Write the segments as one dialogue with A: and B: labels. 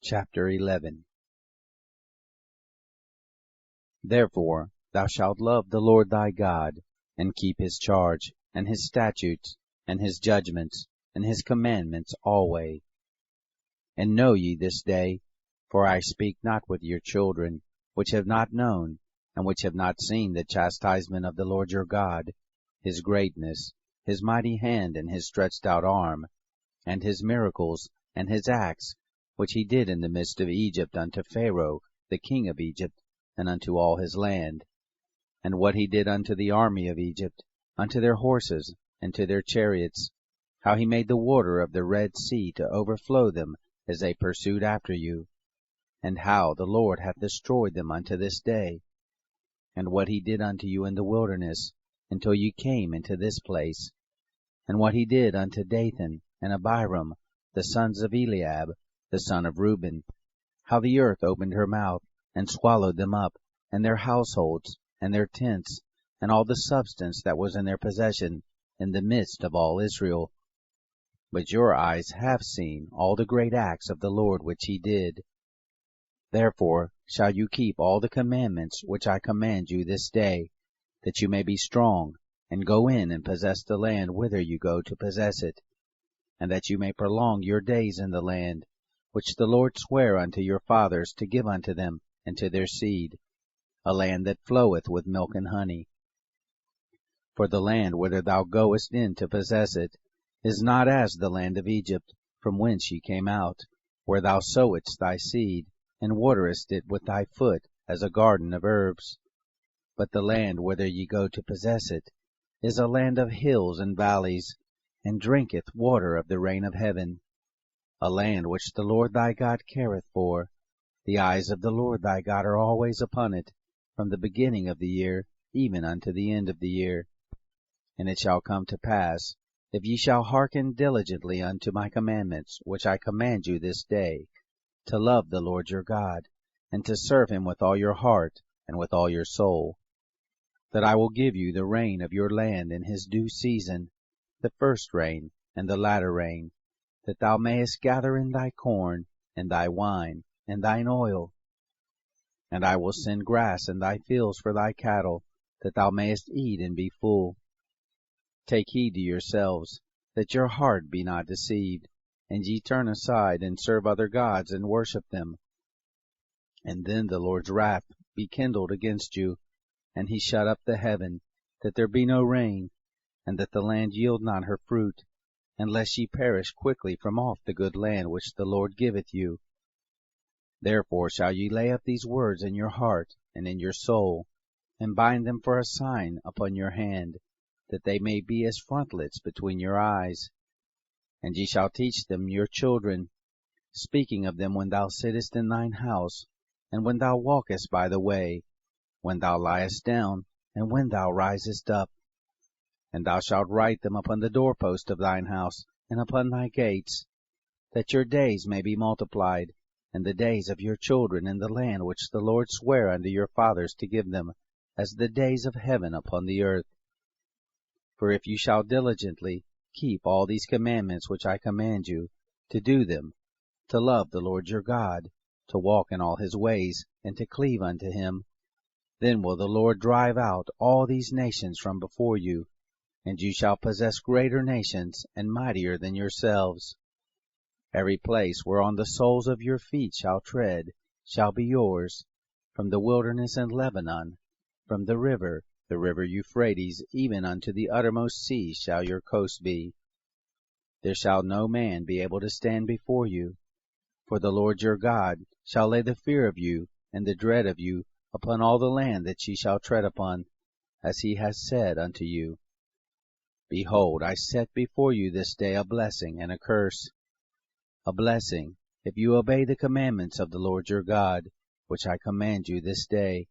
A: Chapter 11. Therefore thou shalt love the Lord thy God, and keep his charge, and his statutes, and his judgments, and his commandments alway. And know ye this day, for I speak not with your children, which have not known, and which have not seen the chastisement of the Lord your God, his greatness, his mighty hand, and his stretched out arm, and his miracles, and his acts, which he did in the midst of Egypt unto Pharaoh the king of Egypt, and unto all his land, and what he did unto the army of Egypt, unto their horses, and to their chariots, how he made the water of the Red Sea to overflow them as they pursued after you, and how the Lord hath destroyed them unto this day, and what he did unto you in the wilderness, until you came into this place, and what he did unto Dathan and Abiram, the sons of Eliab, the son of Reuben, how the earth opened her mouth, and swallowed them up, and their households, and their tents, and all the substance that was in their possession, in the midst of all Israel. But your eyes have seen all the great acts of the Lord which he did. Therefore shall you keep all the commandments which I command you this day, that you may be strong, and go in and possess the land whither you go to possess it, and that you may prolong your days in the land, which the Lord sware unto your fathers to give unto them and to their seed, a land that floweth with milk and honey. For the land whither thou goest in to possess it is not as the land of Egypt, from whence ye came out, where thou sowedst thy seed, and waterest it with thy foot as a garden of herbs. But the land whither ye go to possess it is a land of hills and valleys, and drinketh water of the rain of heaven, a land which the Lord thy God careth for. The eyes of the Lord thy God are always upon it, from the beginning of the year even unto the end of the year. And it shall come to pass, if ye shall hearken diligently unto my commandments, which I command you this day, to love the Lord your God, and to serve him with all your heart and with all your soul, that I will give you the rain of your land in his due season, the first rain and the latter rain, that thou mayest gather in thy corn, and thy wine, and thine oil. And I will send grass in thy fields for thy cattle, that thou mayest eat and be full. Take heed to yourselves, that your heart be not deceived, and ye turn aside, and serve other gods, and worship them. And then the Lord's wrath be kindled against you, and he shut up the heaven, that there be no rain, and that the land yield not her fruit, unless ye perish quickly from off the good land which the Lord giveth you. Therefore shall ye lay up these words in your heart and in your soul, and bind them for a sign upon your hand, that they may be as frontlets between your eyes. And ye shall teach them your children, speaking of them when thou sittest in thine house, and when thou walkest by the way, when thou liest down, and when thou risest up. And thou shalt write them upon the doorpost of thine house, and upon thy gates, that your days may be multiplied, and the days of your children in the land which the Lord sware unto your fathers to give them, as the days of heaven upon the earth. For if you shall diligently keep all these commandments which I command you, to do them, to love the Lord your God, to walk in all his ways, and to cleave unto him, then will the Lord drive out all these nations from before you, and you shall possess greater nations and mightier than yourselves. Every place whereon the soles of your feet shall tread shall be yours, from the wilderness and Lebanon, from the river Euphrates, even unto the uttermost sea shall your coast be. There shall no man be able to stand before you, for the Lord your God shall lay the fear of you and the dread of you upon all the land that ye shall tread upon, as he has said unto you. Behold, I set before you this day a blessing and a curse. A blessing, if you obey the commandments of the Lord your God, which I command you this day,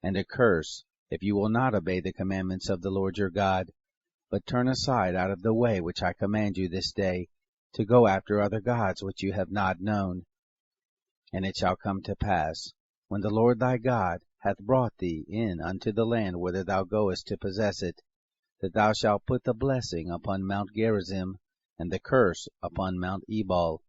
A: and a curse, if you will not obey the commandments of the Lord your God, but turn aside out of the way which I command you this day, to go after other gods which you have not known. And it shall come to pass, when the Lord thy God hath brought thee in unto the land whither thou goest to possess it, that thou shalt put the blessing upon Mount Gerizim, and the curse upon Mount Ebal.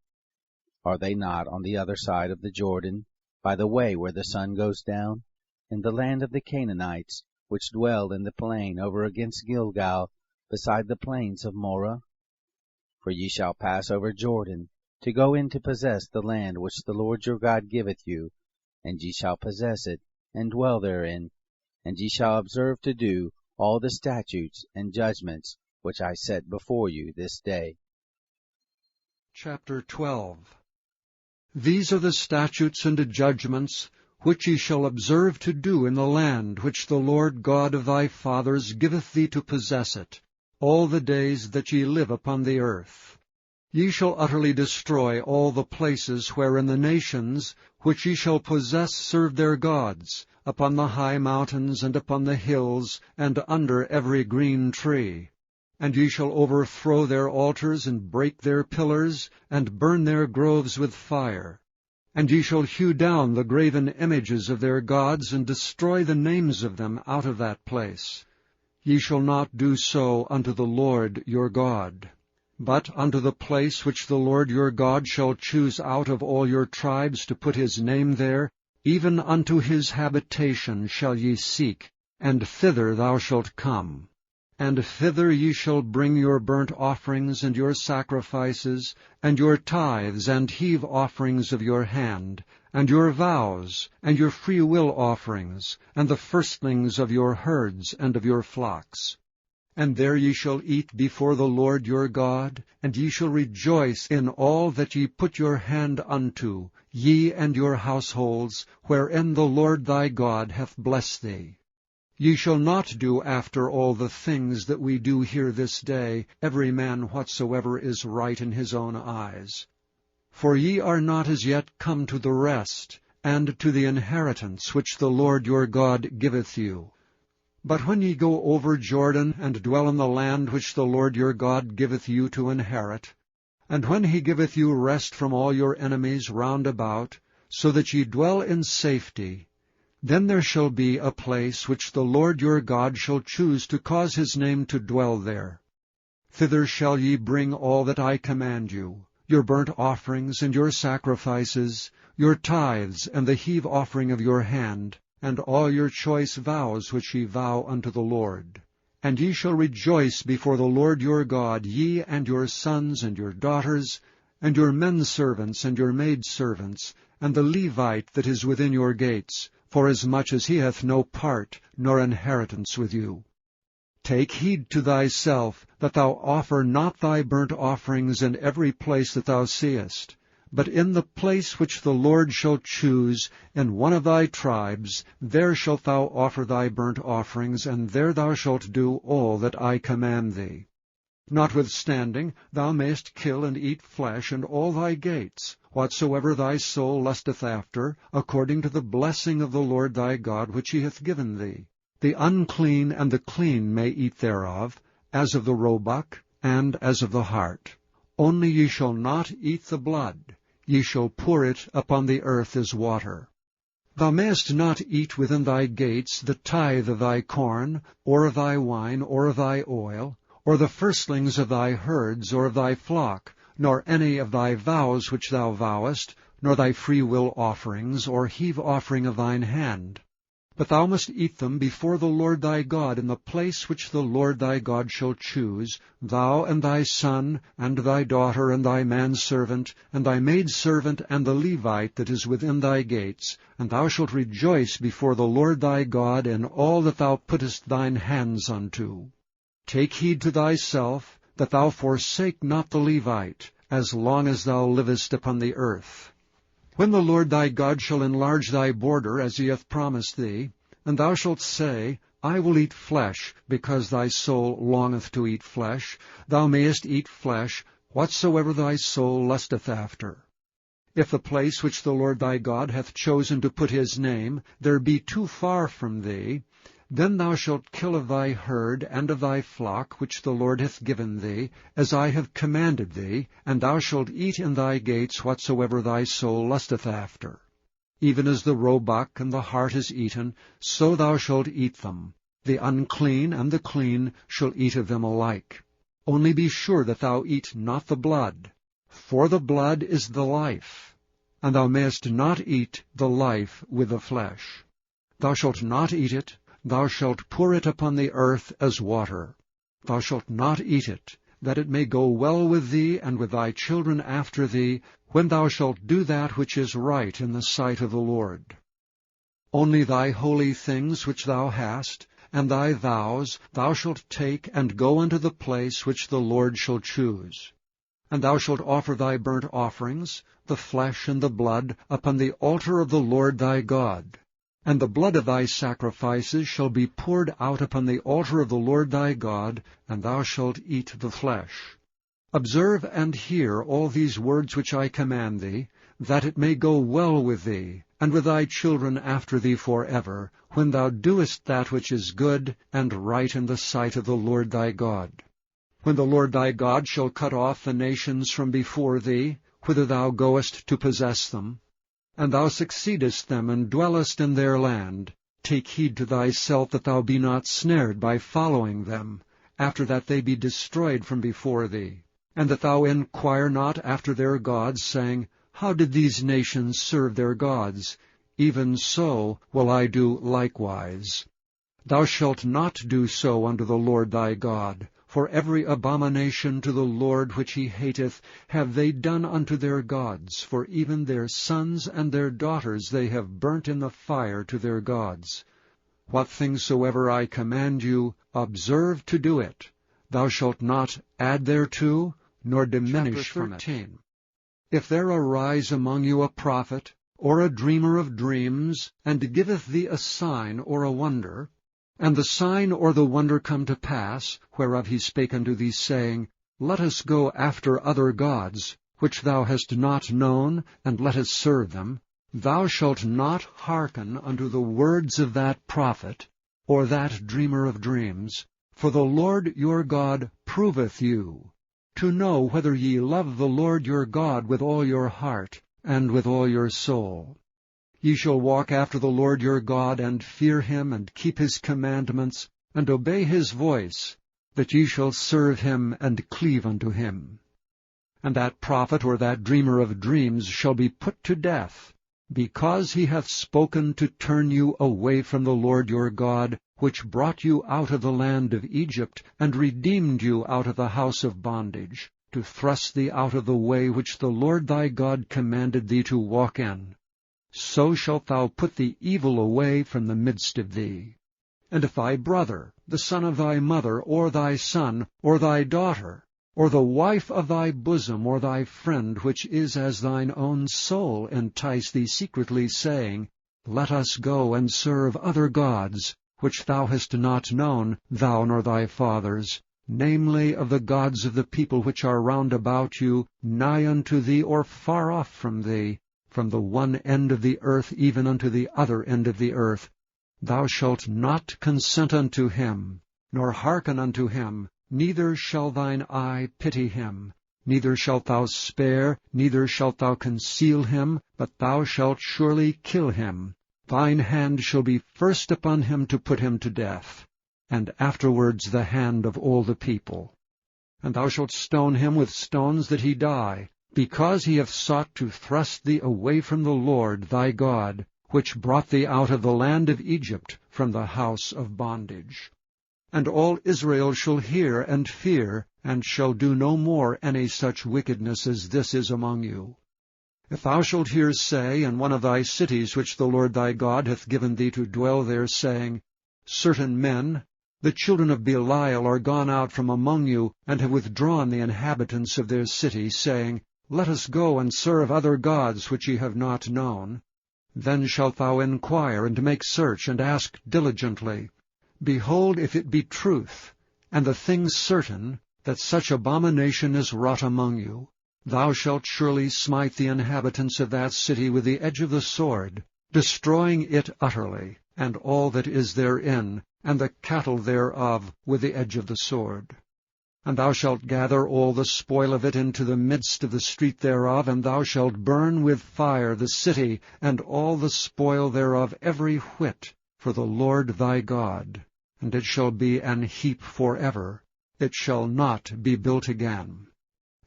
A: Are they not on the other side of the Jordan, by the way where the sun goes down, in the land of the Canaanites, which dwell in the plain over against Gilgal, beside the plains of Moreh? For ye shall pass over Jordan, to go in to possess the land which the Lord your God giveth you, and ye shall possess it, and dwell therein, and ye shall observe to do all the statutes and judgments which I set before you this day.
B: Chapter 12. These are the statutes and the judgments which ye shall observe to do in the land which the Lord God of thy fathers giveth thee to possess it, all the days that ye live upon the earth. Ye shall utterly destroy all the places wherein the nations which ye shall possess serve their gods, upon the high mountains and upon the hills, and under every green tree. And ye shall overthrow their altars, and break their pillars, and burn their groves with fire. And ye shall hew down the graven images of their gods, and destroy the names of them out of that place. Ye shall not do so unto the Lord your God. But unto the place which the Lord your God shall choose out of all your tribes to put his name there, even unto his habitation shall ye seek, and thither thou shalt come. And thither ye shall bring your burnt offerings and your sacrifices, and your tithes and heave offerings of your hand, and your vows, and your freewill offerings, and the firstlings of your herds and of your flocks. And there ye shall eat before the Lord your God, and ye shall rejoice in all that ye put your hand unto, ye and your households, wherein the Lord thy God hath blessed thee. Ye shall not do after all the things that we do here this day, every man whatsoever is right in his own eyes. For ye are not as yet come to the rest, and to the inheritance which the Lord your God giveth you. But when ye go over Jordan, and dwell in the land which the Lord your God giveth you to inherit, and when he giveth you rest from all your enemies round about, so that ye dwell in safety, then there shall be a place which the Lord your God shall choose to cause his name to dwell there. Thither shall ye bring all that I command you, your burnt offerings and your sacrifices, your tithes and the heave offering of your hand, and all your choice vows which ye vow unto the Lord. And ye shall rejoice before the Lord your God, ye and your sons and your daughters, and your menservants and your maidservants, and the Levite that is within your gates, forasmuch as he hath no part nor inheritance with you. Take heed to thyself, that thou offer not thy burnt offerings in every place that thou seest, but in the place which the Lord shall choose, in one of thy tribes, there shalt thou offer thy burnt offerings, and there thou shalt do all that I command thee. Notwithstanding, thou mayest kill and eat flesh in all thy gates, whatsoever thy soul lusteth after, according to the blessing of the Lord thy God which he hath given thee. The unclean and the clean may eat thereof, as of the roebuck, and as of the hart. Only ye shall not eat the blood. Ye shall pour it upon the earth as water. Thou mayest not eat within thy gates the tithe of thy corn, or of thy wine, or of thy oil, or the firstlings of thy herds, or of thy flock, nor any of thy vows which thou vowest, nor thy freewill offerings, or heave offering of thine hand. But thou must eat them before the Lord thy God in the place which the Lord thy God shall choose, thou and thy son, and thy daughter, and thy manservant, and thy maidservant, and the Levite that is within thy gates, and thou shalt rejoice before the Lord thy God in all that thou puttest thine hands unto. Take heed to thyself, that thou forsake not the Levite, as long as thou livest upon the earth. When the Lord thy God shall enlarge thy border, as he hath promised thee, and thou shalt say, I will eat flesh, because thy soul longeth to eat flesh, thou mayest eat flesh, whatsoever thy soul lusteth after. If the place which the Lord thy God hath chosen to put his name, there be too far from thee, then thou shalt kill of thy herd and of thy flock which the Lord hath given thee, as I have commanded thee, and thou shalt eat in thy gates whatsoever thy soul lusteth after. Even as the roebuck and the hart is eaten, so thou shalt eat them. The unclean and the clean shall eat of them alike. Only be sure that thou eat not the blood. For the blood is the life, and thou mayest not eat the life with the flesh. Thou shalt not eat it, thou shalt pour it upon the earth as water. Thou shalt not eat it, that it may go well with thee and with thy children after thee, when thou shalt do that which is right in the sight of the Lord. Only thy holy things which thou hast, and thy vows, thou shalt take, and go unto the place which the Lord shall choose. And thou shalt offer thy burnt offerings, the flesh and the blood, upon the altar of the Lord thy God. And the blood of thy sacrifices shall be poured out upon the altar of the Lord thy God, and thou shalt eat the flesh. Observe and hear all these words which I command thee, that it may go well with thee, and with thy children after thee forever, when thou doest that which is good and right in the sight of the Lord thy God. When the Lord thy God shall cut off the nations from before thee, whither thou goest to possess them, and thou succeedest them and dwellest in their land, take heed to thyself that thou be not snared by following them, after that they be destroyed from before thee, and that thou inquire not after their gods, saying, How did these nations serve their gods? Even so will I do likewise. Thou shalt not do so unto the Lord thy God, for every abomination to the Lord which he hateth have they done unto their gods, for even their sons and their daughters they have burnt in the fire to their gods. What things soever I command you, observe to do it. Thou shalt not add thereto, nor diminish from it. If there arise among you a prophet, or a dreamer of dreams, and giveth thee a sign or a wonder, and the sign or the wonder come to pass, whereof he spake unto thee, saying, Let us go after other gods, which thou hast not known, and let us serve them, thou shalt not hearken unto the words of that prophet, or that dreamer of dreams, for the Lord your God proveth you, to know whether ye love the Lord your God with all your heart, and with all your soul. Ye shall walk after the Lord your God, and fear him, and keep his commandments, and obey his voice, that ye shall serve him, and cleave unto him. And that prophet or that dreamer of dreams shall be put to death, because he hath spoken to turn you away from the Lord your God, which brought you out of the land of Egypt, and redeemed you out of the house of bondage, to thrust thee out of the way which the Lord thy God commanded thee to walk in. So shalt thou put the evil away from the midst of thee. And if thy brother, the son of thy mother, or thy son, or thy daughter, or the wife of thy bosom, or thy friend, which is as thine own soul, entice thee secretly, saying, Let us go and serve other gods, which thou hast not known, thou nor thy fathers, namely of the gods of the people which are round about you, nigh unto thee, or far off from thee, from the one end of the earth even unto the other end of the earth, thou shalt not consent unto him, nor hearken unto him, neither shall thine eye pity him, neither shalt thou spare, neither shalt thou conceal him, but thou shalt surely kill him. Thine hand shall be first upon him to put him to death, and afterwards the hand of all the people. And thou shalt stone him with stones that he die, because he hath sought to thrust thee away from the Lord thy God, which brought thee out of the land of Egypt from the house of bondage. And all Israel shall hear and fear, and shall do no more any such wickedness as this is among you. If thou shalt hear say in one of thy cities which the Lord thy God hath given thee to dwell there, saying, Certain men, the children of Belial, are gone out from among you, and have withdrawn the inhabitants of their city, saying, Let us go and serve other gods which ye have not known. Then shalt thou inquire, and make search, and ask diligently. Behold, if it be truth, and the thing certain, that such abomination is wrought among you, thou shalt surely smite the inhabitants of that city with the edge of the sword, destroying it utterly, and all that is therein, and the cattle thereof with the edge of the sword. And thou shalt gather all the spoil of it into the midst of the street thereof, and thou shalt burn with fire the city, and all the spoil thereof every whit, for the Lord thy God. And it shall be an heap forever, it shall not be built again.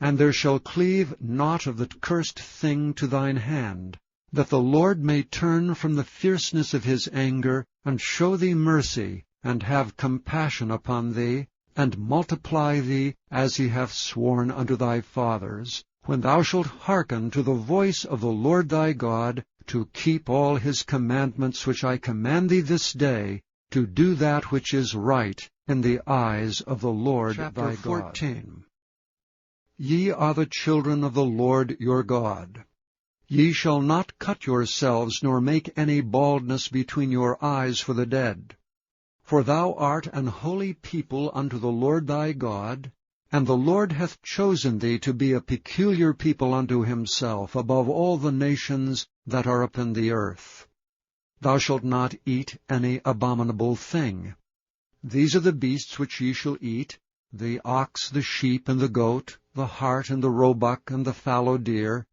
B: And there shall cleave naught of the cursed thing to thine hand, that the Lord may turn from the fierceness of his anger, and show thee mercy, and have compassion upon thee, and multiply thee, as he hath sworn unto thy fathers, when thou shalt hearken to the voice of the Lord thy God, to keep all his commandments which I command thee this day, to do that which is right in the eyes of the Lord thy God. Chapter 14. Ye are the children of the Lord your God. Ye shall not cut yourselves, nor make any baldness between your eyes for the dead. For thou art an holy people unto the Lord thy God, and the Lord hath chosen thee to be a peculiar people unto himself above all the nations that are upon the earth. Thou shalt not eat any abominable thing. These are the beasts which ye shall eat, the ox, the sheep, and the goat, the hart, and the roebuck, and the fallow deer,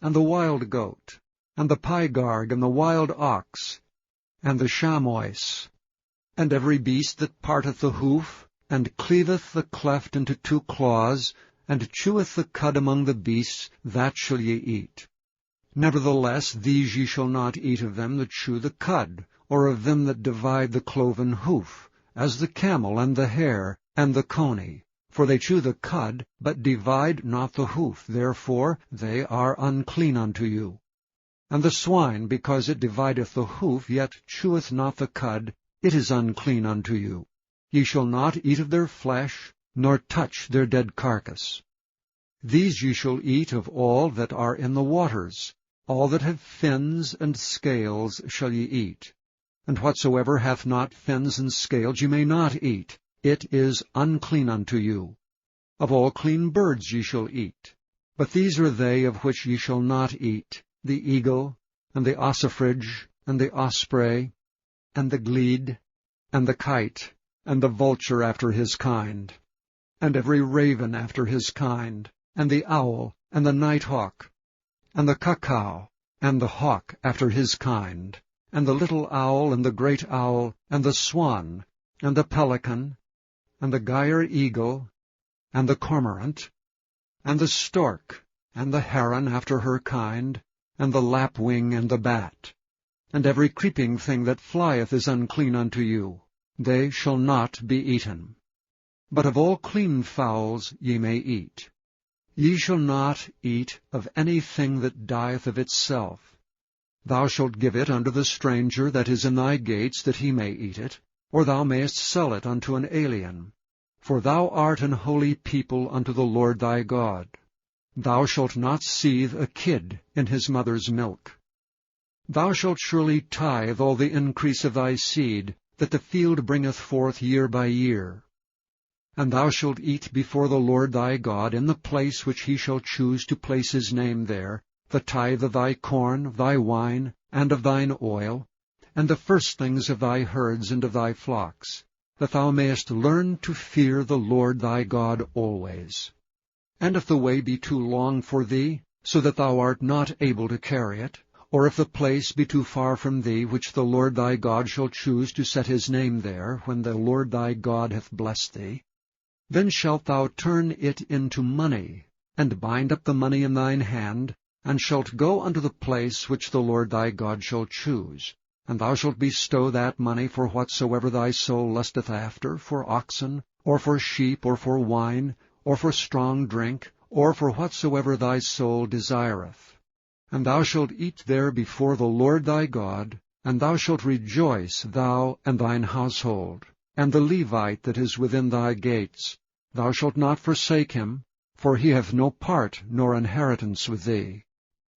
B: and the wild goat, and the pygarg, and the wild ox, and the chamois, and every beast that parteth the hoof, and cleaveth the cleft into two claws, and cheweth the cud among the beasts, that shall ye eat. Nevertheless these ye shall not eat of them that chew the cud, or of them that divide the cloven hoof, as the camel, and the hare, and the coney. For they chew the cud, but divide not the hoof, therefore they are unclean unto you. And the swine, because it divideth the hoof, yet cheweth not the cud, it is unclean unto you. Ye shall not eat of their flesh, nor touch their dead carcass. These ye shall eat of all that are in the waters. All that have fins and scales shall ye eat. And whatsoever hath not fins and scales ye may not eat. It is unclean unto you. Of all clean birds ye shall eat. But these are they of which ye shall not eat, the eagle, and the ossifrage, and the osprey, and the glede, and the kite, and the vulture after his kind, and every raven after his kind, and the owl, and the nighthawk, and the cuckoo, and the hawk after his kind, and the little owl, and the great owl, and the swan, and the pelican, and the gyre eagle, and the cormorant, and the stork, and the heron after her kind, and the lapwing, and the bat. And every creeping thing that flieth is unclean unto you. They shall not be eaten. But of all clean fowls ye may eat. Ye shall not eat of any thing that dieth of itself. Thou shalt give it unto the stranger that is in thy gates, that he may eat it, or thou mayest sell it unto an alien. For thou art an holy people unto the Lord thy God. Thou shalt not seethe a kid in his mother's milk. Thou shalt surely tithe all the increase of thy seed, that the field bringeth forth year by year. And thou shalt eat before the Lord thy God in the place which he shall choose to place his name there, the tithe of thy corn, of thy wine, and of thine oil, and the firstlings of thy herds and of thy flocks, that thou mayest learn to fear the Lord thy God always. And if the way be too long for thee, so that thou art not able to carry it, or if the place be too far from thee, which the Lord thy God shall choose to set his name there, when the Lord thy God hath blessed thee, then shalt thou turn it into money, and bind up the money in thine hand, and shalt go unto the place which the Lord thy God shall choose. And thou shalt bestow that money for whatsoever thy soul lusteth after, for oxen, or for sheep, or for wine, or for strong drink, or for whatsoever thy soul desireth. And thou shalt eat there before the Lord thy God, and thou shalt rejoice, thou and thine household, and the Levite that is within thy gates. Thou shalt not forsake him, for he hath no part nor inheritance with thee.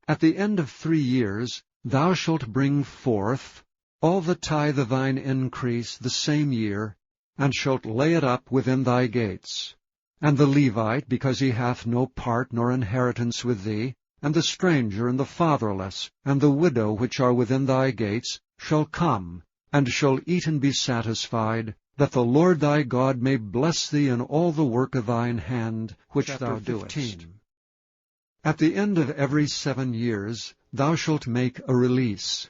B: At the end of 3 years thou shalt bring forth all the tithe of thine increase the same year, and shalt lay it up within thy gates. And the Levite, because he hath no part nor inheritance with thee, and the stranger, and the fatherless, and the widow which are within thy gates, shall come, and shall eat and be satisfied, that the Lord thy God may bless thee in all the work of thine hand which thou doest. At the end of every 7 years thou shalt make a release.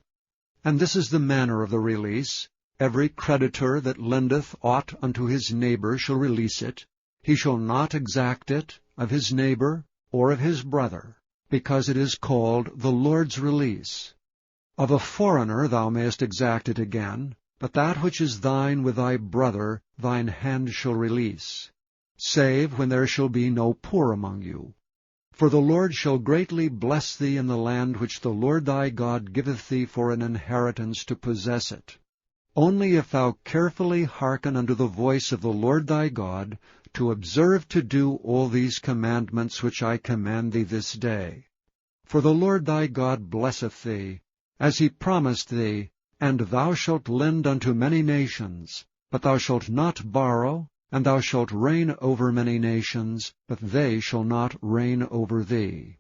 B: And this is the manner of the release. Every creditor that lendeth aught unto his neighbor shall release it. He shall not exact it of his neighbor, or of his brother, because it is called the Lord's release. Of a foreigner thou mayest exact it again, but that which is thine with thy brother thine hand shall release, save when there shall be no poor among you. For the Lord shall greatly bless thee in the land which the Lord thy God giveth thee for an inheritance to possess it. Only if thou carefully hearken unto the voice of the Lord thy God, to observe to do all these commandments which I command thee this day. For the Lord thy God blesseth thee, as he promised thee, and thou shalt lend unto many nations, but thou shalt not borrow, and thou shalt reign over many nations, but they shall not reign over thee.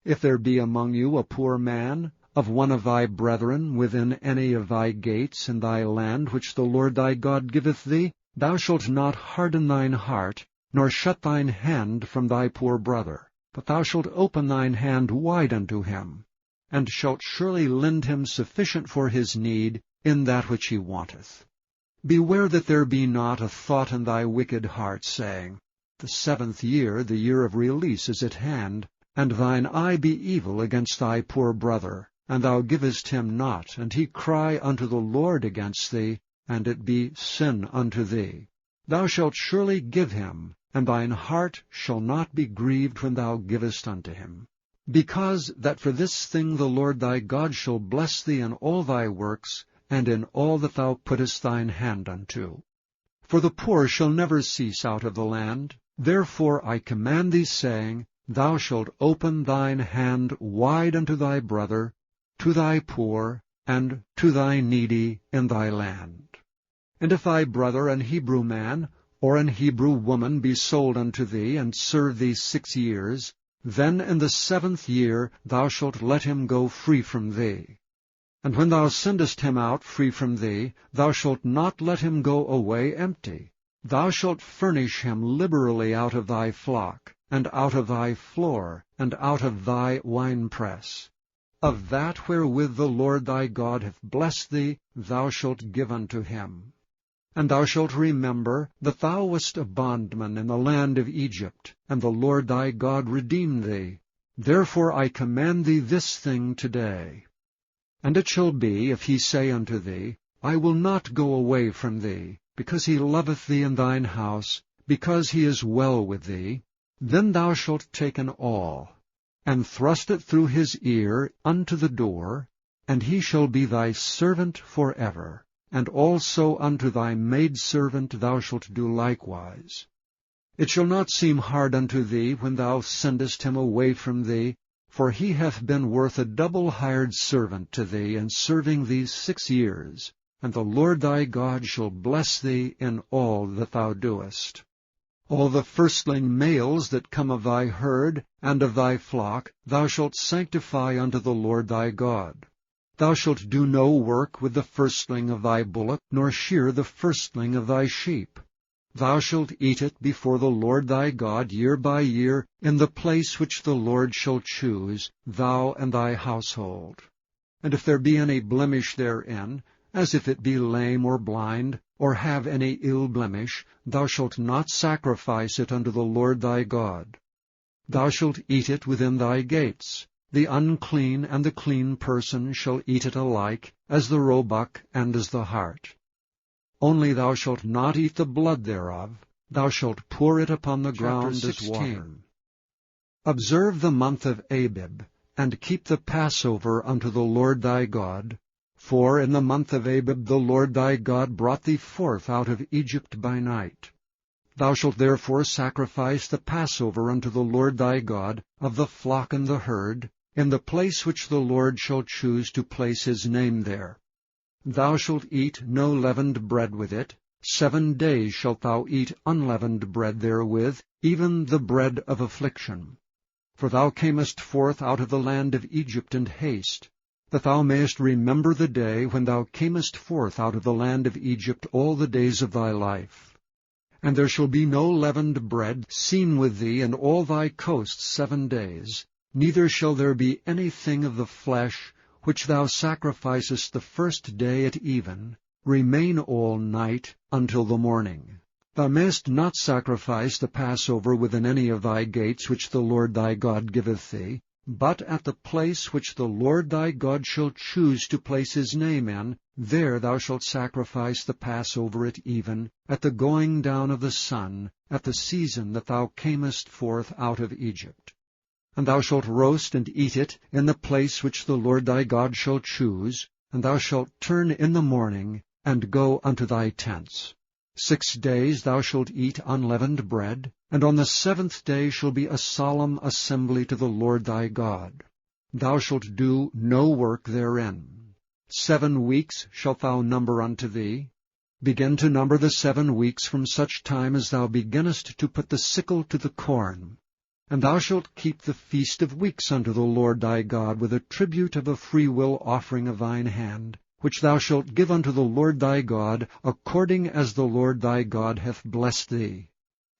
B: If there be among you a poor man, of one of thy brethren, within any of thy gates in thy land which the Lord thy God giveth thee, thou shalt not harden thine heart, nor shut thine hand from thy poor brother, but thou shalt open thine hand wide unto him, and shalt surely lend him sufficient for his need in that which he wanteth. Beware that there be not a thought in thy wicked heart, saying, The 7th year, the year of release, is at hand, and thine eye be evil against thy poor brother, and thou givest him not, and he cry unto the Lord against thee, and it be sin unto thee. Thou shalt surely give him, and thine heart shall not be grieved when thou givest unto him. Because that for this thing the Lord thy God shall bless thee in all thy works, and in all that thou puttest thine hand unto. For the poor shall never cease out of the land. Therefore I command thee, saying, Thou shalt open thine hand wide unto thy brother, to thy poor, and to thy needy in thy land. And if thy brother, an Hebrew man, or an Hebrew woman, be sold unto thee, and serve thee 6 years, then in the 7th year thou shalt let him go free from thee. And when thou sendest him out free from thee, thou shalt not let him go away empty. Thou shalt furnish him liberally out of thy flock, and out of thy floor, and out of thy winepress. Of that wherewith the Lord thy God hath blessed thee, thou shalt give unto him. And thou shalt remember that thou wast a bondman in the land of Egypt, and the Lord thy God redeemed thee. Therefore I command thee this thing today. And it shall be, if he say unto thee, I will not go away from thee, because he loveth thee in thine house, because he is well with thee, then thou shalt take an awl, and thrust it through his ear unto the door, and he shall be thy servant for ever. And also unto thy maidservant thou shalt do likewise. It shall not seem hard unto thee when thou sendest him away from thee, for he hath been worth a double hired servant to thee in serving thee 6 years, and the Lord thy God shall bless thee in all that thou doest. All the firstling males that come of thy herd and of thy flock thou shalt sanctify unto the Lord thy God. Thou shalt do no work with the firstling of thy bullock, nor shear the firstling of thy sheep. Thou shalt eat it before the Lord thy God year by year, in the place which the Lord shall choose, thou and thy household. And if there be any blemish therein, as if it be lame or blind, or have any ill blemish, thou shalt not sacrifice it unto the Lord thy God. Thou shalt eat it within thy gates. The unclean and the clean person shall eat it alike, as the roebuck and as the hart. Only thou shalt not eat the blood thereof, thou shalt pour it upon the ground as water. Observe the month of Abib, and keep the Passover unto the Lord thy God. For in the month of Abib the Lord thy God brought thee forth out of Egypt by night. Thou shalt therefore sacrifice the Passover unto the Lord thy God of the flock and the herd, in the place which the Lord shall choose to place his name there. Thou shalt eat no leavened bread with it. 7 days shalt thou eat unleavened bread therewith, even the bread of affliction. For thou camest forth out of the land of Egypt in haste, that thou mayest remember the day when thou camest forth out of the land of Egypt all the days of thy life. And there shall be no leavened bread seen with thee in all thy coasts 7 days, neither shall there be anything of the flesh which thou sacrificest the first day at even, remain all night until the morning. Thou mayest not sacrifice the Passover within any of thy gates which the Lord thy God giveth thee, but at the place which the Lord thy God shall choose to place his name in, there thou shalt sacrifice the Passover at even, at the going down of the sun, at the season that thou camest forth out of Egypt. And thou shalt roast and eat it in the place which the Lord thy God shall choose, and thou shalt turn in the morning, and go unto thy tents. 6 days thou shalt eat unleavened bread, and on the 7th day shall be a solemn assembly to the Lord thy God. Thou shalt do no work therein. 7 weeks shalt thou number unto thee. Begin to number the 7 weeks from such time as thou beginnest to put the sickle to the corn. And thou shalt keep the feast of weeks unto the Lord thy God with a tribute of a freewill offering of thine hand, which thou shalt give unto the Lord thy God, according as the Lord thy God hath blessed thee.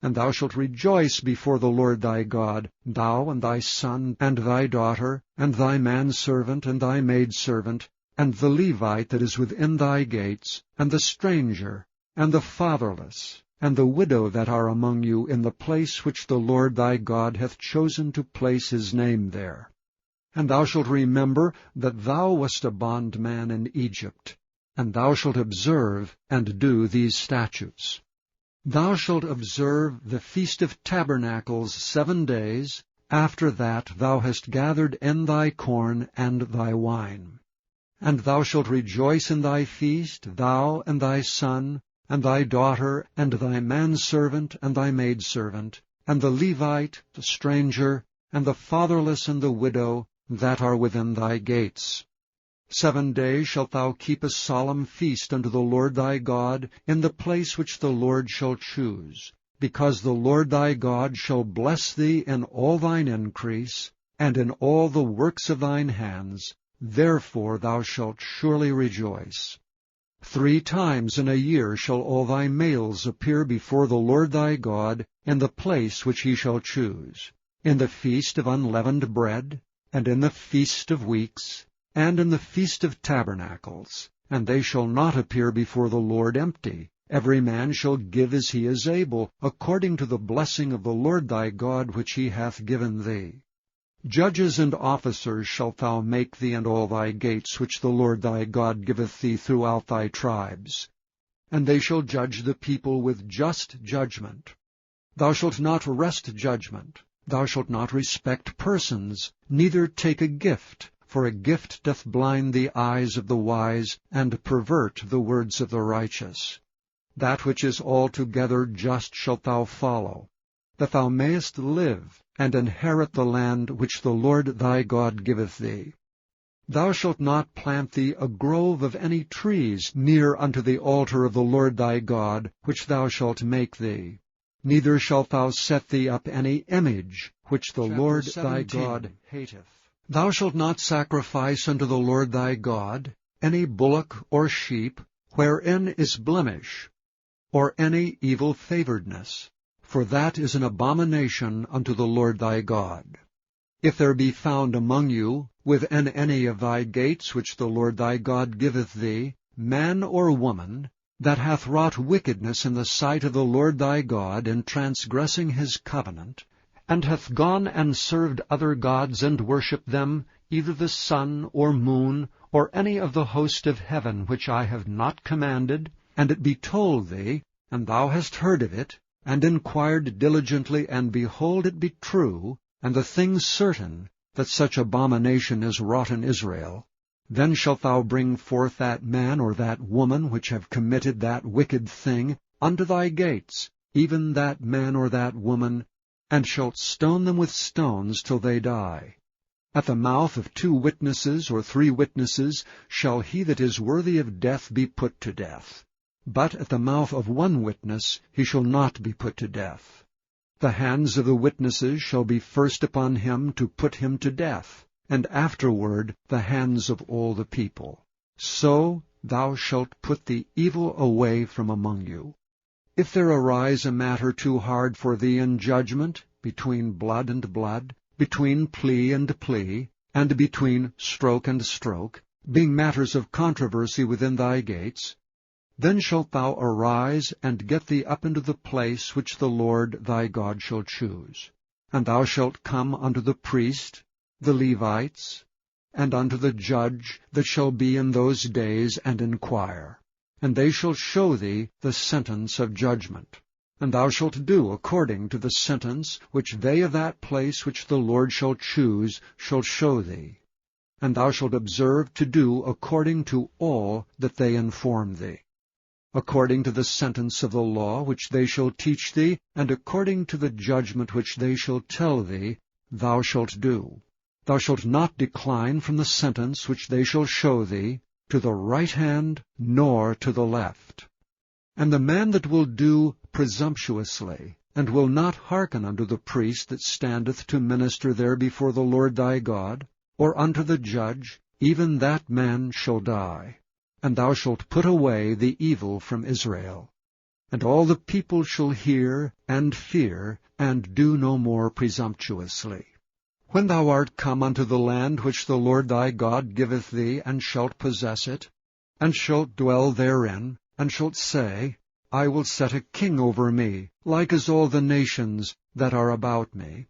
B: And thou shalt rejoice before the Lord thy God, thou and thy son, and thy daughter, and thy manservant, and thy maidservant, and the Levite that is within thy gates, and the stranger, and the fatherless, and the widow that are among you in the place which the Lord thy God hath chosen to place his name there. And thou shalt remember that thou wast a bondman in Egypt, and thou shalt observe and do these statutes. Thou shalt observe the Feast of Tabernacles 7 days, after that thou hast gathered in thy corn and thy wine. And thou shalt rejoice in thy feast, thou and thy son, and thy daughter, and thy manservant, and thy maidservant, and the Levite, the stranger, and the fatherless and the widow, that are within thy gates. 7 days shalt thou keep a solemn feast unto the Lord thy God in the place which the Lord shall choose, because the Lord thy God shall bless thee in all thine increase, and in all the works of thine hands, therefore thou shalt surely rejoice. 3 times in a year shall all thy males appear before the Lord thy God in the place which he shall choose, in the feast of unleavened bread, and in the feast of weeks, and in the feast of tabernacles, and they shall not appear before the Lord empty. Every man shall give as he is able, according to the blessing of the Lord thy God which he hath given thee. Judges and officers shalt thou make thee in all thy gates which the Lord thy God giveth thee throughout thy tribes. And they shall judge the people with just judgment. Thou shalt not wrest judgment. Thou shalt not respect persons, neither take a gift, for a gift doth blind the eyes of the wise, and pervert the words of the righteous. That which is altogether just shalt thou follow, that thou mayest live, and inherit the land which the Lord thy God giveth thee. Thou shalt not plant thee a grove of any trees near unto the altar of the Lord thy God, which thou shalt make thee. Neither shalt thou set thee up any image, which the Lord thy God hateth. Thou shalt not sacrifice unto the Lord thy God any bullock or sheep, wherein is blemish, or any evil-favoredness, for that is an abomination unto the Lord thy God. If there be found among you, within any of thy gates which the Lord thy God giveth thee, man or woman, that hath wrought wickedness in the sight of the Lord thy God in transgressing his covenant, and hath gone and served other gods and worshipped them, either the sun or moon, or any of the host of heaven which I have not commanded, and it be told thee, and thou hast heard of it, and inquired diligently, and behold it be true, and the thing certain, that such abomination is wrought in Israel, then shalt thou bring forth that man or that woman which have committed that wicked thing unto thy gates, even that man or that woman, and shalt stone them with stones till they die. At the mouth of 2 witnesses or 3 witnesses shall he that is worthy of death be put to death. But at the mouth of 1 witness he shall not be put to death. The hands of the witnesses shall be first upon him to put him to death, and afterward the hands of all the people. So thou shalt put the evil away from among you. If there arise a matter too hard for thee in judgment, between blood and blood, between plea and plea, and between stroke and stroke, being matters of controversy within thy gates, Then shalt thou arise, and get thee up into the place which the Lord thy God shall choose. And thou shalt come unto the priest, the Levites, and unto the judge that shall be in those days, and inquire. And they shall show thee the sentence of judgment. And thou shalt do according to the sentence which they of that place which the Lord shall choose shall show thee. And thou shalt observe to do according to all that they inform thee, according to the sentence of the law which they shall teach thee, and according to the judgment which they shall tell thee, thou shalt do. Thou shalt not decline from the sentence which they shall show thee, to the right hand nor to the left. And the man that will do presumptuously, and will not hearken unto the priest that standeth to minister there before the Lord thy God, or unto the judge, even that man shall die. And thou shalt put away the evil from Israel. And all the people shall hear and fear, and do no more presumptuously. When thou art come unto the land which the Lord thy God giveth thee, and shalt possess it, and shalt dwell therein, and shalt say, I will set a king over me, like as all the nations that are about me.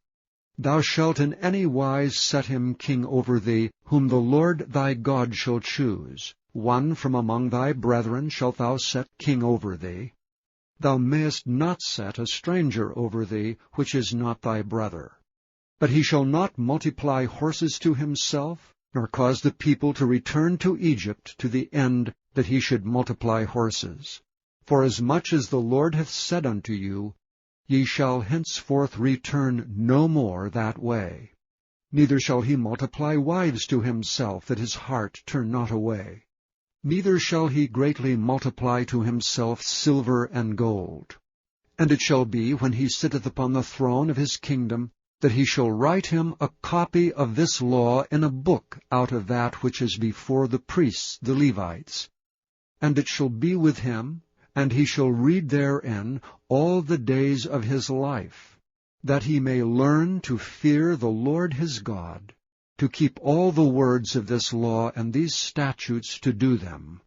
B: Thou shalt in any wise set him king over thee, whom the Lord thy God shall choose. One from among thy brethren shalt thou set king over thee. Thou mayest not set a stranger over thee, which is not thy brother. But he shall not multiply horses to himself, nor cause the people to return to Egypt to the end that he should multiply horses. Forasmuch as the Lord hath said unto you, Ye shall henceforth return no more that way. Neither shall he multiply wives to himself, that his heart turn not away. Neither shall he greatly multiply to himself silver and gold. And it shall be, when he sitteth upon the throne of his kingdom, that he shall write him a copy of this law in a book out of that which is before the priests the Levites. And it shall be with him, and he shall read therein all the days of his life, that he may learn to fear the Lord his God, to keep all the words of this law and these statutes to do them,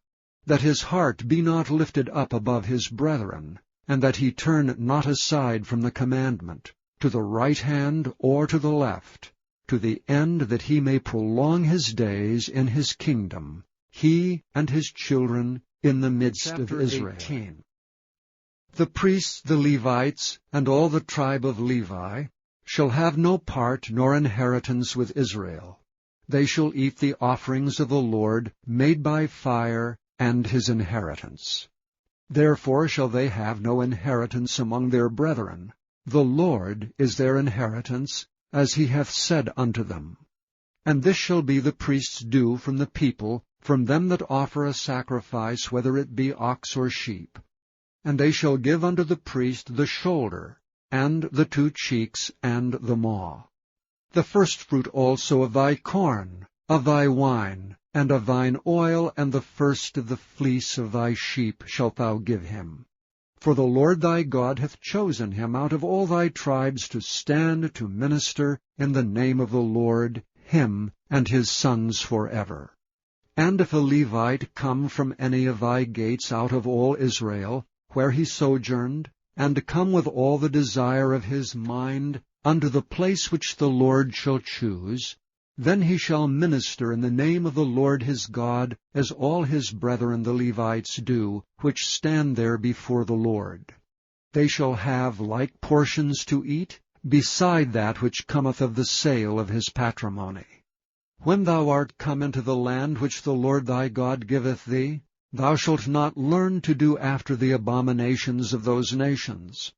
B: that his heart be not lifted up above his brethren, and that he turn not aside from the commandment, to the right hand or to the left, to the end that he may prolong his days in his kingdom, he and his children in the midst of Israel. 18. The priests, the Levites, and all the tribe of Levi shall have no part nor inheritance with Israel. They shall eat the offerings of the Lord made by fire, and his inheritance. Therefore shall they have no inheritance among their brethren. The Lord is their inheritance, as he hath said unto them. And this shall be the priest's due from the people, from them that offer a sacrifice, whether it be ox or sheep. And they shall give unto the priest the shoulder, and the 2 cheeks, and the maw. The firstfruit also of thy corn, of thy wine, and of thine oil, and the first of the fleece of thy sheep shalt thou give him. For the Lord thy God hath chosen him out of all thy tribes to stand to minister in the name of the Lord, him and his sons forever. And if a Levite come from any of thy gates out of all Israel, where he sojourned, and come with all the desire of his mind unto the place which the Lord shall choose, then he shall minister in the name of the Lord his God, as all his brethren the Levites do, which stand there before the Lord. They shall have like portions to eat, beside that which cometh of the sale of his patrimony. When thou art come into the land which the Lord thy God giveth thee, thou shalt not learn to do after the abominations of those nations.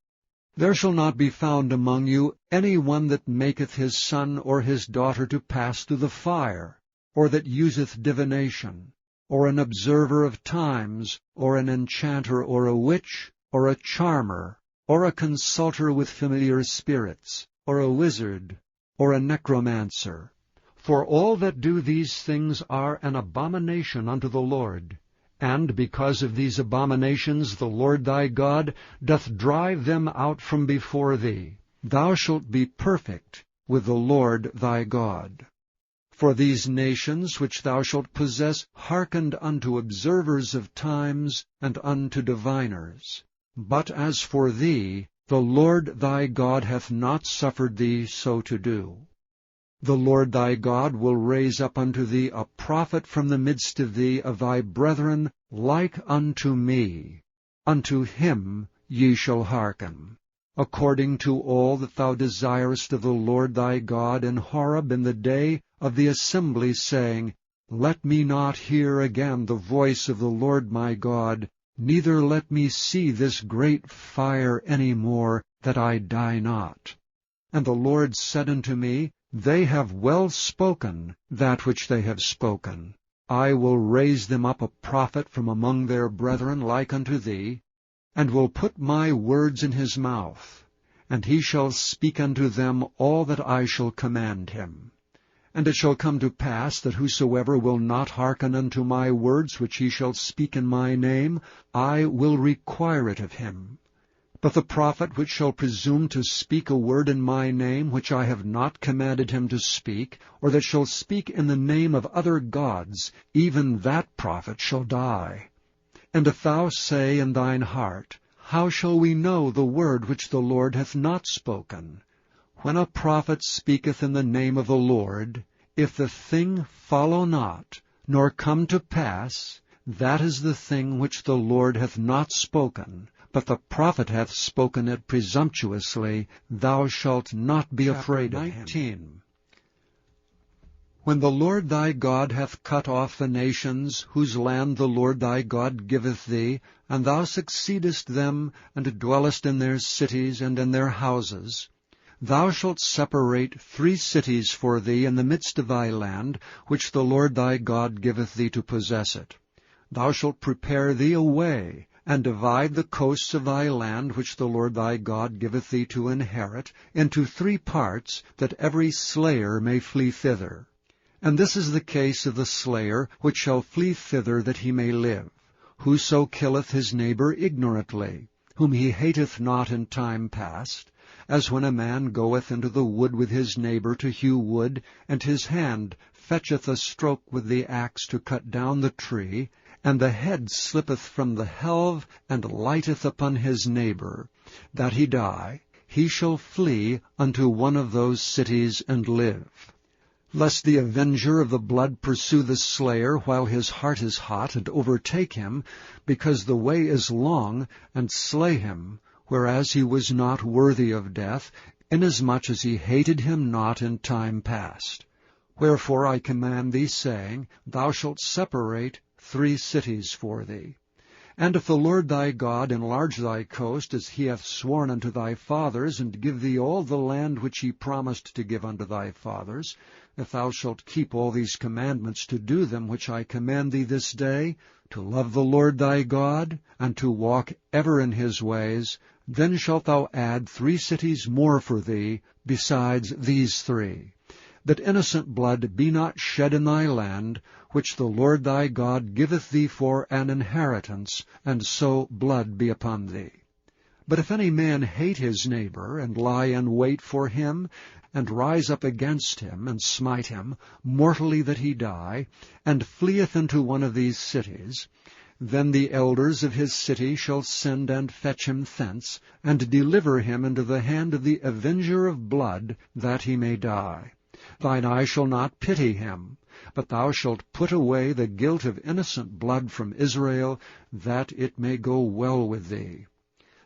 B: There shall not be found among you any one that maketh his son or his daughter to pass through the fire, or that useth divination, or an observer of times, or an enchanter, or a witch, or a charmer, or a consulter with familiar spirits, or a wizard, or a necromancer. For all that do these things are an abomination unto the Lord. And because of these abominations the Lord thy God doth drive them out from before thee. Thou shalt be perfect with the Lord thy God. For these nations which thou shalt possess hearkened unto observers of times, and unto diviners. But as for thee, the Lord thy God hath not suffered thee so to do. The Lord thy God will raise up unto thee a prophet from the midst of thee, of thy brethren, like unto me. Unto him ye shall hearken, according to all that thou desirest of the Lord thy God in Horeb in the day of the assembly, saying, Let me not hear again the voice of the Lord my God, neither let me see this great fire any more, that I die not. And the Lord said unto me, They have well spoken that which they have spoken. I will raise them up a prophet from among their brethren like unto thee, and will put my words in his mouth, and he shall speak unto them all that I shall command him. And it shall come to pass that whosoever will not hearken unto my words which he shall speak in my name, I will require it of him. But the prophet which shall presume to speak a word in my name which I have not commanded him to speak, or that shall speak in the name of other gods, even that prophet shall die. And if thou say in thine heart, How shall we know the word which the Lord hath not spoken? When a prophet speaketh in the name of the Lord, if the thing follow not, nor come to pass, that is the thing which the Lord hath not spoken, but the prophet hath spoken it presumptuously, thou shalt not be afraid of him. When the Lord thy God hath cut off the nations, whose land the Lord thy God giveth thee, and thou succeedest them, and dwellest in their cities and in their houses, thou shalt separate 3 cities for thee in the midst of thy land, which the Lord thy God giveth thee to possess it. Thou shalt prepare thee a way, and divide the coasts of thy land, which the Lord thy God giveth thee to inherit, into 3 parts, that every slayer may flee thither. And this is the case of the slayer, which shall flee thither that he may live. Whoso killeth his neighbor ignorantly, whom he hateth not in time past, as when a man goeth into the wood with his neighbor to hew wood, and his hand fetcheth a stroke with the axe to cut down the tree, and the head slippeth from the helve, and lighteth upon his neighbor, that he die, he shall flee unto one of those cities and live. Lest the avenger of the blood pursue the slayer while his heart is hot, and overtake him, because the way is long, and slay him, whereas he was not worthy of death, inasmuch as he hated him not in time past. Wherefore I command thee, saying, Thou shalt separate 3 cities for thee. And if the Lord thy God enlarge thy coast, as he hath sworn unto thy fathers, and give thee all the land which he promised to give unto thy fathers, if thou shalt keep all these commandments to do them which I command thee this day, to love the Lord thy God, and to walk ever in his ways, then shalt thou add 3 cities more for thee, besides these 3, that innocent blood be not shed in thy land, which the Lord thy God giveth thee for an inheritance, and so blood be upon thee. But if any man hate his neighbor, and lie in wait for him, and rise up against him, and smite him, mortally that he die, and fleeth into one of these cities, then the elders of his city shall send and fetch him thence, and deliver him into the hand of the avenger of blood, that he may die. Thine eye shall not pity him, but thou shalt put away the guilt of innocent blood from Israel, that it may go well with thee.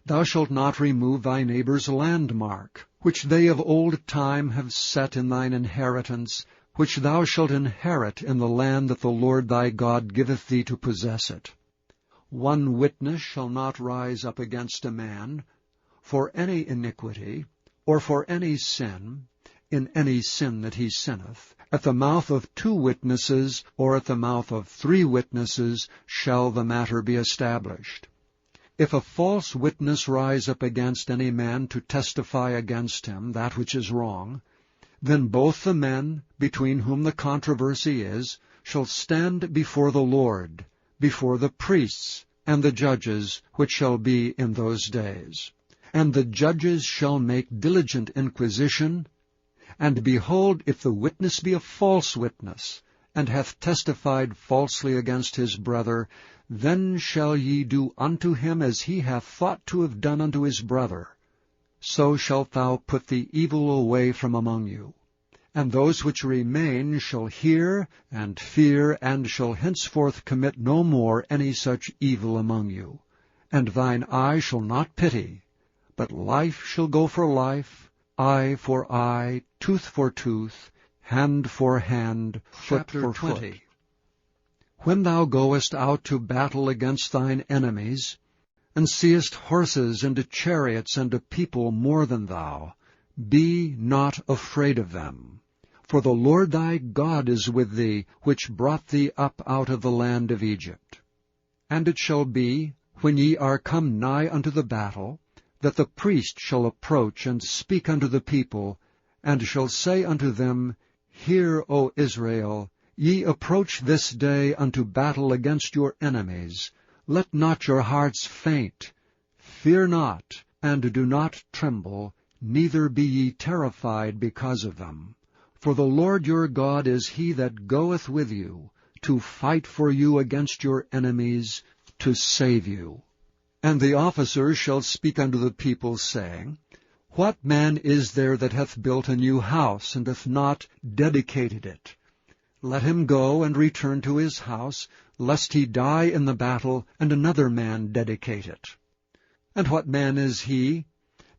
B: Thou shalt not remove thy neighbor's landmark, which they of old time have set in thine inheritance, which thou shalt inherit in the land that the Lord thy God giveth thee to possess it. 1 witness shall not rise up against a man for any iniquity, or for any sin, in any sin that he sinneth. At the mouth of 2 witnesses, or at the mouth of 3 witnesses, shall the matter be established. If a false witness rise up against any man to testify against him that which is wrong, then both the men, between whom the controversy is, shall stand before the Lord, before the priests and the judges which shall be in those days. And the judges shall make diligent inquisition, And behold, if the witness be a false witness, and hath testified falsely against his brother, then shall ye do unto him as he hath thought to have done unto his brother. So shalt thou put the evil away from among you. And those which remain shall hear and fear, and shall henceforth commit no more any such evil among you. And thine eye shall not pity, but life shall go for life, eye for eye, tooth for tooth, hand for hand, foot for foot. When thou goest out to battle against thine enemies, and seest horses and chariots and a people more than thou, be not afraid of them. For the Lord thy God is with thee, which brought thee up out of the land of Egypt. And it shall be, when ye are come nigh unto the battle, that the priest shall approach and speak unto the people, and shall say unto them, Hear, O Israel, ye approach this day unto battle against your enemies. Let not your hearts faint. Fear not, and do not tremble, neither be ye terrified because of them. For the Lord your God is he that goeth with you, to fight for you against your enemies, to save you. And the officers shall speak unto the people, saying, What man is there that hath built a new house, and hath not dedicated it? Let him go and return to his house, lest he die in the battle, and another man dedicate it. And what man is he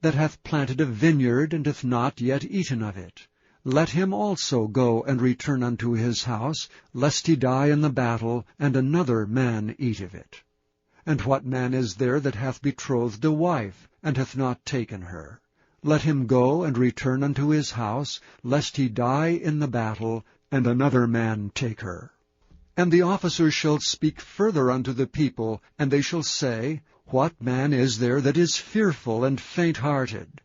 B: that hath planted a vineyard, and hath not yet eaten of it? Let him also go and return unto his house, lest he die in the battle, and another man eat of it. And what man is there that hath betrothed a wife, and hath not taken her? Let him go and return unto his house, lest he die in the battle, and another man take her. And the officers shall speak further unto the people, and they shall say, What man is there that is fearful and faint-hearted?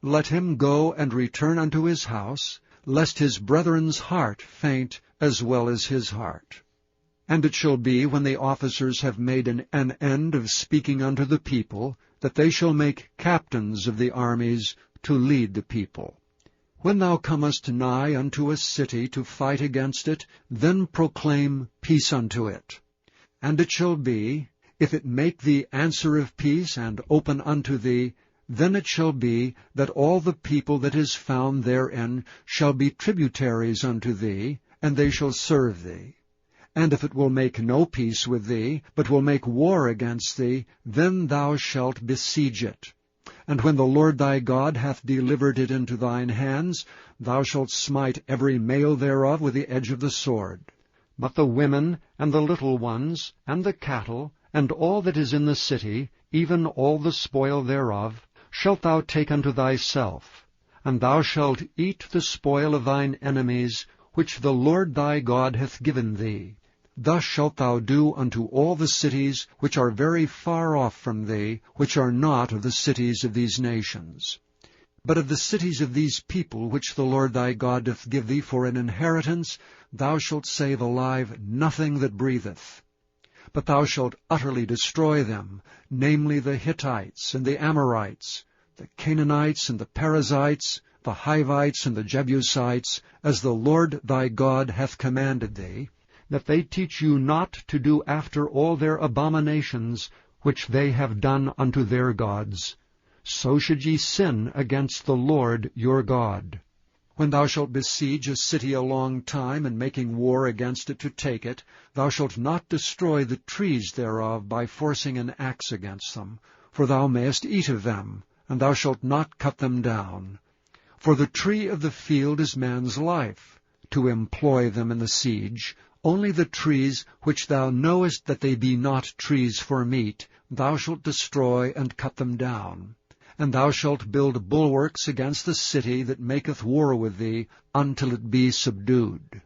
B: Let him go and return unto his house, lest his brethren's heart faint as well as his heart. And it shall be, when the officers have made an end of speaking unto the people, that they shall make captains of the armies to lead the people. When thou comest nigh unto a city to fight against it, then proclaim peace unto it. And it shall be, if it make thee answer of peace, and open unto thee, then it shall be that all the people that is found therein shall be tributaries unto thee, and they shall serve thee. And if it will make no peace with thee, but will make war against thee, then thou shalt besiege it. And when the Lord thy God hath delivered it into thine hands, thou shalt smite every male thereof with the edge of the sword. But the women, and the little ones, and the cattle, and all that is in the city, even all the spoil thereof, shalt thou take unto thyself, and thou shalt eat the spoil of thine enemies, which the Lord thy God hath given thee. Thus shalt thou do unto all the cities which are very far off from thee, which are not of the cities of these nations. But of the cities of these people, which the Lord thy God doth give thee for an inheritance, thou shalt save alive nothing that breatheth. But thou shalt utterly destroy them, namely the Hittites, and the Amorites, the Canaanites, and the Perizzites, the Hivites, and the Jebusites, as the Lord thy God hath commanded thee, that they teach you not to do after all their abominations which they have done unto their gods. So should ye sin against the Lord your God. When thou shalt besiege a city a long time, and making war against it to take it, thou shalt not destroy the trees thereof by forcing an axe against them, for thou mayest eat of them, and thou shalt not cut them down. For the tree of the field is man's life, to employ them in the siege. Only the trees which thou knowest that they be not trees for meat, thou shalt destroy and cut them down. And thou shalt build bulwarks against the city that maketh war with thee, until it be subdued.